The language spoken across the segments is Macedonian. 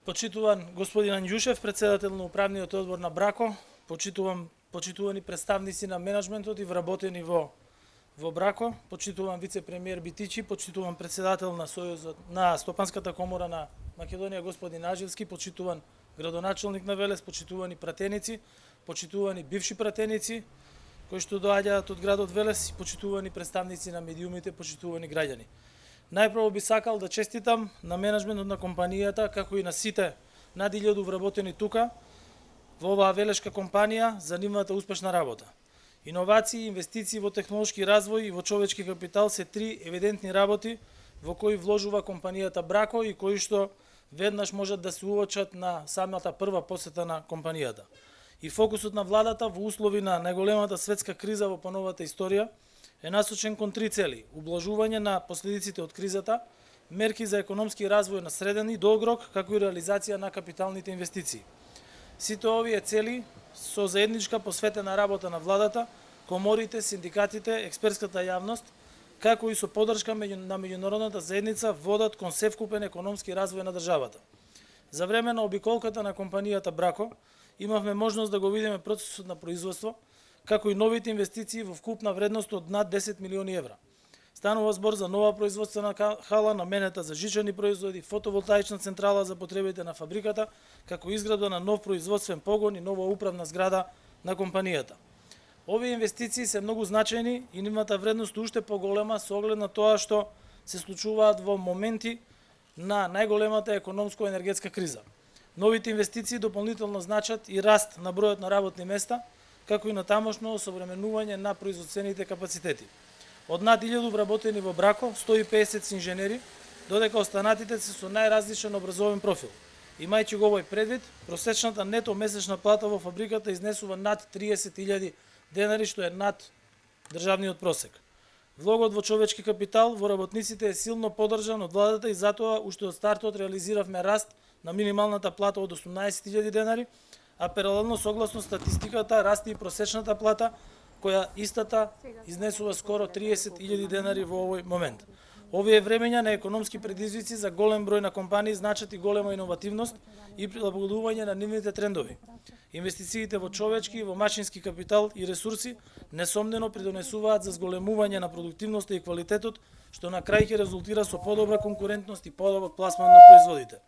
Почитуван господин Анđушев, председател на управниот одбор на Брако, почитувани представници на менаџментот и вработени во Брако, почитуван вице-премиер Битичи, почитуван председател на Сојузот на Стопанската комора на Македонија господин Ажевски, почитуван градоначелник на Велес, почитувани пратеници, почитувани бивши пратеници кои што доаѓаат од градот Велес, почитувани представници на медиумите, почитувани граѓани. Најпрво би сакал да честитам на менаџментот на компанијата, како и на сите над 1000 вработени тука во оваа велешка компанија за нивната успешна работа. Иновации, инвестиции во технолошки развој и во човечки капитал се три евидентни работи во кои вложува компанијата Брако и кои што веднаш можат да се уочат на самата прва посета на компанијата. И фокусот на владата во услови на најголемата светска криза во поновата историја е насочен кон три цели: ублажување на последиците од кризата, мерки за економски развој на среден и долг рок, како и реализација на капиталните инвестиции. Сите овие цели со заедничка посветена работа на владата, коморите, синдикатите, експертската јавност, како и со поддршка на меѓународната заедница водат кон севкупен економски развој на државата. За време на обиколката на компанијата Брако имавме можност да го видиме процесот на производство, како и новите инвестиции во вкупна вредност од над 10 милиони евра. Станува збор за нова производствена хала наменета за жичани производи, фотоволтаична централа за потребите на фабриката, како изградба на нов производствен погон и нова управна зграда на компанијата. Овие инвестиции се многу значајни и нивната вредност уште поголема со оглед на тоа што се случуваат во моменти на најголемата економско-енергетска криза. Новите инвестиции дополнително значат и раст на бројот на работни места, како и на тамошно осовременување на производствените капацитети. Од над 1000 вработени во Брако, 150 се инженери, додека останатите се со најразличен образовен профил. Имајќи го овој предвид, просечната нето месечна плата во фабриката изнесува над 30.000 денари, што е над државниот просек. Влогот во човечки капитал во работниците е силно поддржан од владата и затоа уште од стартот реализиравме раст на минималната плата од 18.000 денари, а паралелно согласно статистиката расте и просечната плата, која истата изнесува скоро 30.000 денари во овој момент. Овие времења на економски предизвици за голем број на компании значат и голема иновативност и прилагодување на нивните трендови. Инвестициите во човечки и во машински капитал и ресурси несомнено придонесуваат за зголемување на продуктивноста и квалитетот, што на крај ќе резултира со подобра конкурентност и подобар пласман на производите.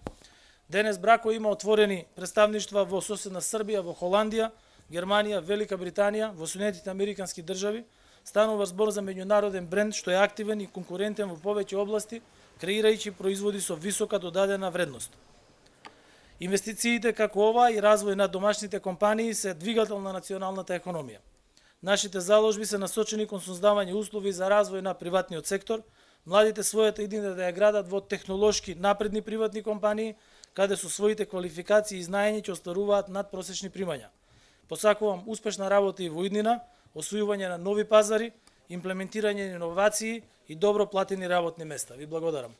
Денес Брако има отворени представништва во соседна Србија, во Холандија, Германија, Велика Британија, во Соединетите Американски држави. Станува збор за меѓународен бренд што е активен и конкурентен во повеќе области, креирајќи производи со висока додадена вредност. Инвестициите како ова и развој на домашните компании се двигател на националната економија. Нашите заложби се насочени кон создавање услови за развој на приватниот сектор, младите својата идеја да ја градат во технолошки напредни приватни компании, каде со своите квалификации и знаење ќе остваруваат надпросечни примања. Посакувам успешна работа и во иднина, освојување на нови пазари, имплементирање на иновации и добро платени работни места. Ви благодарам.